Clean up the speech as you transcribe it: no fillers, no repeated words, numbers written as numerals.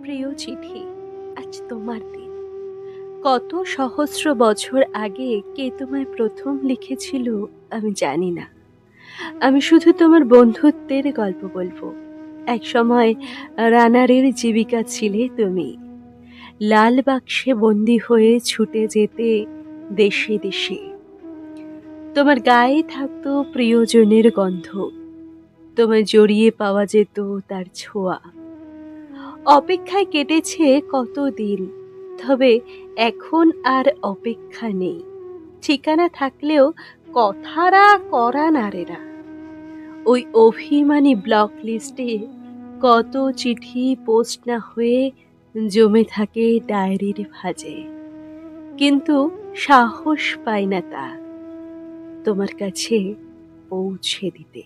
প্রিয় চিঠি, আজ তোমার দিন। কত সহস্র বছর আগে কে তোমায় প্রথম লিখেছিল আমি জানি না। আমি শুধু তোমার বন্ধুত্বের গল্প বলবো। একসময় রানারের জীবিকা ছিলে তুমি। লাল বাক্সে বন্দি হয়ে ছুটে যেতে দেশে দেশে। তোমার গায়ে থাকতো প্রিয়জনের গন্ধ, তোমায় জড়িয়ে পাওয়া যেত তার ছোঁয়া। অপেক্ষায় কেটেছে কতদিন, তবে এখন আর অপেক্ষা নেই। ঠিকানা থাকলেও কথারা করা নারে না। ওই অভিমানী ব্লক লিস্টে কত চিঠি পোস্ট না হয়ে জমে থাকে ডায়েরির ভাঁজে, কিন্তু সাহস পায় না তা তোমার কাছে পৌঁছে দিতে।